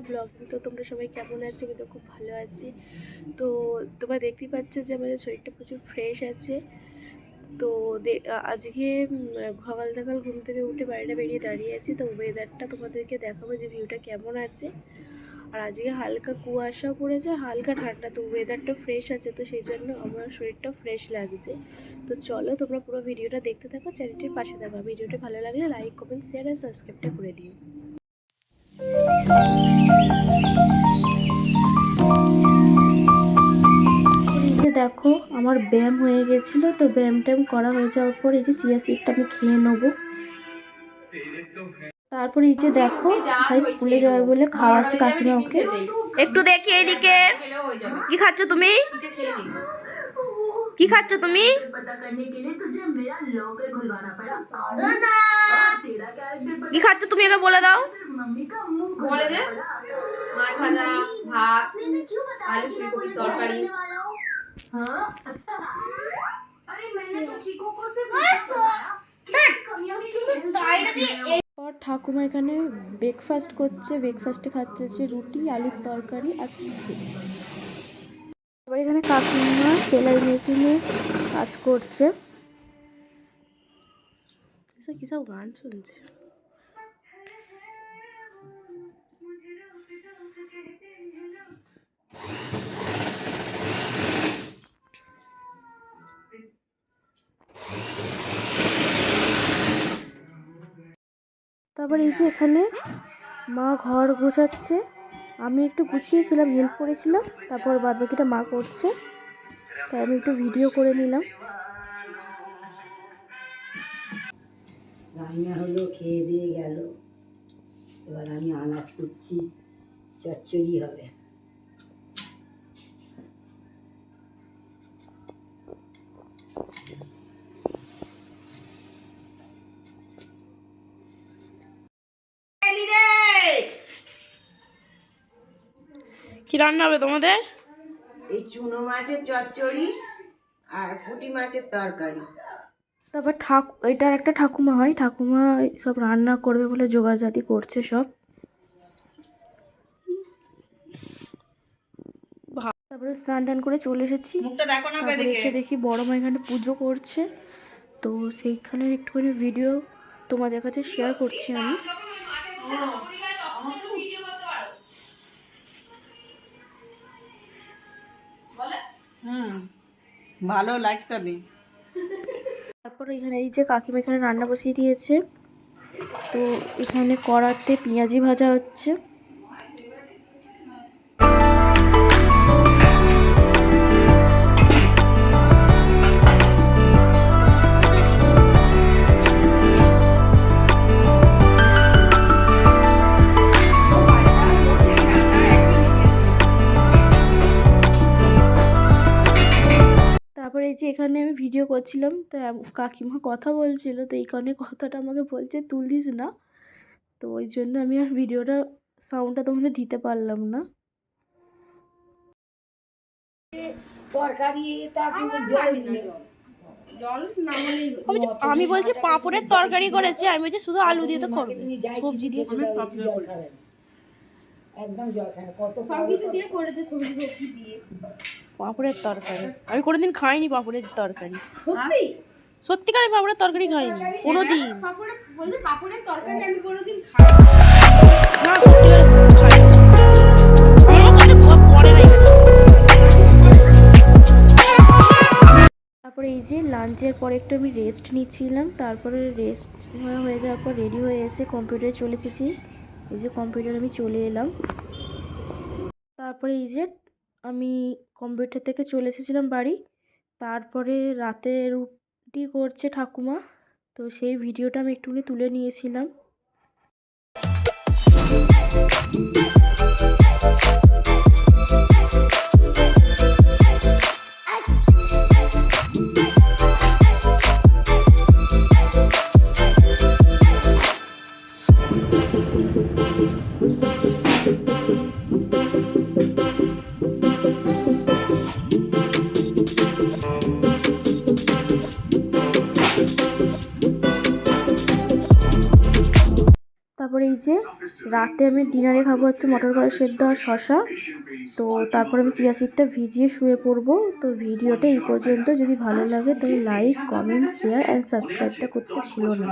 Blogging. তো তোমরা সবাই কেমন আছো? কিন্তু খুব ভালো আছি। তো তোমরা দেখতেই পাচ্ছ যে আমাদের শরীরটা প্রচুর ফ্রেশ আছে। তো আজকে সকাল সকাল ঘুম থেকে উঠে বাইরে বেরিয়ে দাঁড়িয়ে আছি। তো ওয়েদারটা তোমাদেরকে দেখাবো যে ভিউটা কেমন আছে। আর আজকে হালকা কুয়াশাও পড়েছে, হালকা ঠান্ডা। তো ওয়েদারটা ফ্রেশ আছে, তো সেই জন্য আমার শরীরটা ফ্রেশ লাগছে। তো চলো তোমরা পুরো ভিডিওটা দেখতে থাকো, চ্যানেলটির পাশে থাকো। ভিডিওটা ভালো লাগলে লাইক, কমেন্ট, শেয়ার আর সাবস্ক্রাইবটা করে দিও। এই যে দেখো আমার ব্যায়াম হয়ে গেছিলো। তো ব্যায়াম ট্যায়াম করা হয়ে যাওয়ার পর এই যে চিয়া সিডটা আমি খেয়ে নেবো। তারপর এই যে দেখো ভাই স্কুলে যাবে বলে খাওয়াচ্ছে কাকিমা ওকে। একটু দেখি এইদিকে, কি খাচ্ছ তুমি? কি খাচ্ছ তুমি? কি খাচ্ছ তুমি একে বলে দাও। বলে দে। মাছ ভাজা, ভাত, আলু ফুলকপির তরকারি। হ্যাঁ আরে मैंने तो चिको को से পর ঠাকুমা এখানে ব্রেকফাস্ট করছে। ব্রেকফাস্টে খাচ্ছে হচ্ছে রুটি, আলুর তরকারি আর পিঠে। এবার এখানে কাকিমা সেলাই মেশিনে কাজ করছে। কি সব গান শুনছে। তারপর এই যে এখানে মা ঘর গোছাচ্ছে, আমি একটু গুছিয়েছিলাম, হেল্প করেছিলাম। তারপর বাদ বাকিটা মা করছে, তাই আমি একটু ভিডিও করে নিলাম। রান্না হলো, খেয়ে দিয়ে গেল। এবার আমি আনাজ করছি, চচ্চড়ি হবে। কি রান্না হবে তোমাদের? এই চুনো মাছের চচ্চড়ি আর পুঁটি মাছের তরকারি। তারপর এটার একটা ঠাকুমা হয়, ঠাকুমা সব রান্না করবে বলে জোগাড়জাতি করছে সব। তারপরে স্নান টান করে চলে এসেছি। তারপরে এসে দেখি বড় মা এখানে পুজো করছে। তো সেইখানের একটুখানি ভিডিও তোমাদের কাছে শেয়ার করছি আমি। ভালো লাইক পাবি। তারপর এখানে এই যে কাকিমা এখানে রান্না বসিয়ে দিয়েছে। তো এখানে কড়াতে পেঁয়াজি ভাজা হচ্ছে। তারপরে এই যে এখানে আমি ভিডিও করছিলাম, তো কাকিমা কথা বলছিল। তো এই কারণে কথাটা আমাকে বলছে তুলিস না। তো ওই জন্য আমি আর ভিডিওটা সাউন্ডটা তোমাদের দিতে পারলাম না। আমি বলছি পাঁপড়ের তরকারি করেছি, আমি বলছি শুধু আলু দিয়ে তো করবে, সবজি দিয়ে একদম জল খায় না, কত সবকিছু দিয়ে করেছে, সবজি সবজি দিয়ে পাঁপড়ের তরকারি। আমি কোনোদিন খাইনি পাঁপড়ের তরকারি। সত্যি সত্যিকার আমি পাঁপড়ের তরকারি খাইনি কোনোদিন। পাঁপড়ের তরকারি আমি কোনোদিন খাই না, তারপরে এই যে লাঞ্চের পরে একটু আমি রেস্ট নিচ্ছিলাম। তারপরে রেস্ট হয়ে যাওয়ার পর রেডি হয়ে এসে কম্পিউটারে চলে এসেছি। এই যে কম্পিউটার আমি চলে এলাম। তারপরে এই যে আমি কম্পিউটার থেকে চলে এসেছিলাম বাড়ি। তারপরে রাতে রুটি করছে ঠাকুমা, তো সেই ভিডিওটা আমি একটুখানি তুলে নিয়েছিলাম। তারপরে এই যে রাতে আমি ডিনারে খাবো হচ্ছে মটর কলাই সেদ্ধ আর শশা। তো তারপর আমি চিয়া সিডটা ভিজিয়ে শুয়ে পড়বো। তো ভিডিওটা এই পর্যন্ত, যদি ভালো লাগে তাহলে লাইক, কমেন্ট, শেয়ার অ্যান্ড সাবস্ক্রাইবটা করতে ভুলো না।